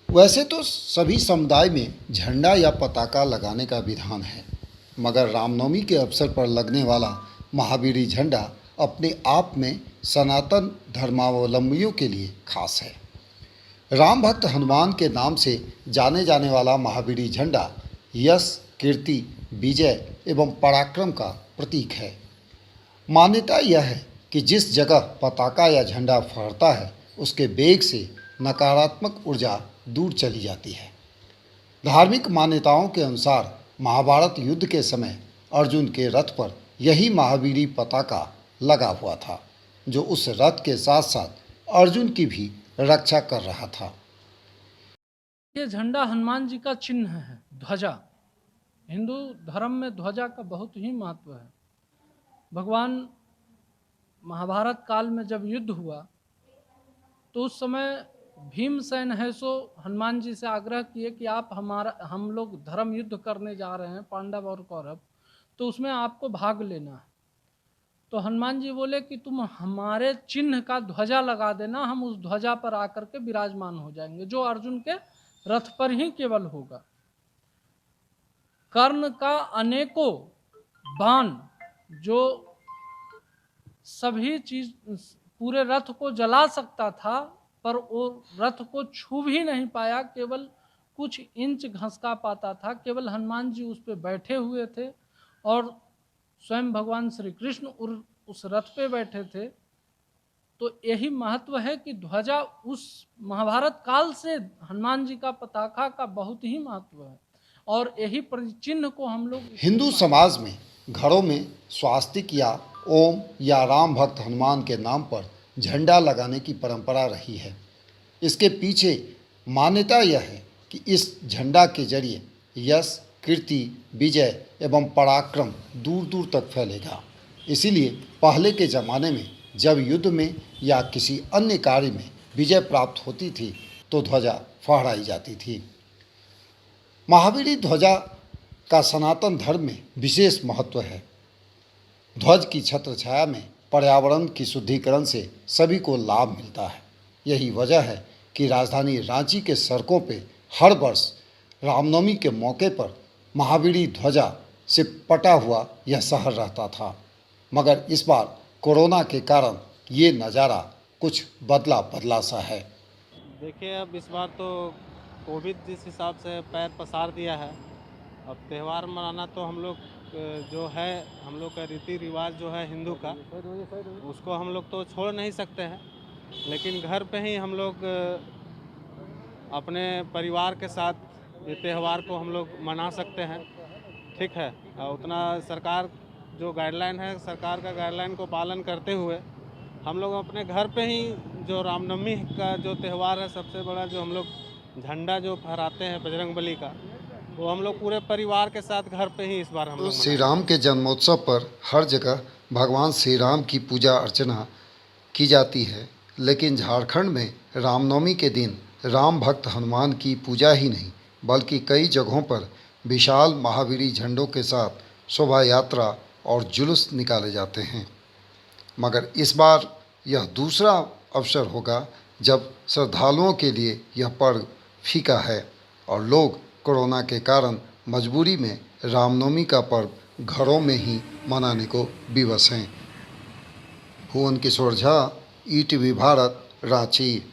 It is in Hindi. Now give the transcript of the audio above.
वैसे तो सभी समुदाय में झंडा या पताका लगाने का विधान है, मगर रामनवमी के अवसर पर लगने वाला महावीरी झंडा अपने आप में सनातन धर्मावलंबियों के लिए खास है। राम भक्त हनुमान के नाम से जाने जाने वाला महावीरी झंडा यश, कीर्ति, विजय एवं पराक्रम का प्रतीक है। मान्यता यह है कि जिस जगह पताका या झंडा फहरता है, उसके वेग से नकारात्मक ऊर्जा दूर चली जाती है। धार्मिक मान्यताओं के अनुसार महाभारत युद्ध के समय अर्जुन के रथ पर यही महावीरी पताका लगा हुआ था, जो उस रथ के साथ साथ अर्जुन की भी रक्षा कर रहा था। ये झंडा हनुमान जी का चिन्ह है, ध्वजा। हिंदू धर्म में ध्वजा का बहुत ही महत्व है। भगवान महाभारत काल में जब युद्ध हुआ तो उस समय भीमसेन है सो हनुमान जी से आग्रह किए कि आप हम लोग धर्म युद्ध करने जा रहे हैं, पांडव और कौरव, तो उसमें आपको भाग लेना है। तो हनुमान जी बोले कि तुम हमारे चिन्ह का ध्वजा लगा देना, हम उस ध्वजा पर आकर के विराजमान हो जाएंगे, जो अर्जुन के रथ पर ही केवल होगा। कर्ण का अनेकों बाण जो सभी चीज पूरे रथ को जला सकता था, पर वो रथ को छू भी नहीं पाया, केवल कुछ इंच घसका पाता था। केवल हनुमान जी उस पर बैठे हुए थे और स्वयं भगवान श्री कृष्ण उस रथ पे बैठे थे। तो यही महत्व है कि ध्वजा उस महाभारत काल से हनुमान जी का पताका का बहुत ही महत्व है, और यही चिन्ह को हम लोग हिंदू समाज में घरों में स्वास्तिक या ओम या राम भक्त हनुमान के नाम पर झंडा लगाने की परंपरा रही है। इसके पीछे मान्यता यह है कि इस झंडा के जरिए यश, कीर्ति, विजय एवं पराक्रम दूर दूर तक फैलेगा। इसीलिए पहले के ज़माने में जब युद्ध में या किसी अन्य कार्य में विजय प्राप्त होती थी तो ध्वजा फहराई जाती थी। महावीरी ध्वजा का सनातन धर्म में विशेष महत्व है। ध्वज की छत्र छाया में पर्यावरण की शुद्धिकरण से सभी को लाभ मिलता है। यही वजह है कि राजधानी रांची के सड़कों पे हर वर्ष रामनवमी के मौके पर महावीरी ध्वजा से पटा हुआ यह शहर रहता था, मगर इस बार कोरोना के कारण ये नज़ारा कुछ बदला बदला सा है। देखिए, अब इस बार तो कोविड जिस हिसाब से पैर पसार दिया है, अब त्यौहार मनाना तो हम लोग जो है, हम लोग का रीति रिवाज जो है हिंदू का, उसको हम लोग तो छोड़ नहीं सकते हैं। लेकिन घर पे ही हम लोग अपने परिवार के साथ ये त्यौहार को हम लोग मना सकते हैं, ठीक है। उतना सरकार जो गाइडलाइन है, सरकार का गाइडलाइन को पालन करते हुए हम लोग अपने घर पे ही जो रामनवमी का जो त्यौहार है, सबसे बड़ा जो हम लोग झंडा जो फहराते हैं बजरंगबली का, वो हम लोग पूरे परिवार के साथ घर पे ही इस बार हम लोग श्री राम के जन्मोत्सव पर हर जगह भगवान श्री राम की पूजा अर्चना की जाती है, लेकिन झारखंड में रामनवमी के दिन राम भक्त हनुमान की पूजा ही नहीं, बल्कि कई जगहों पर विशाल महावीरी झंडों के साथ शोभा यात्रा और जुलूस निकाले जाते हैं। मगर इस बार यह दूसरा अवसर होगा जब श्रद्धालुओं के लिए यह पर्व फीका है और लोग कोरोना के कारण मजबूरी में रामनवमी का पर्व घरों में ही मनाने को विवश हैं। भुवन किशोर झा, ईटीवी भारत, रांची।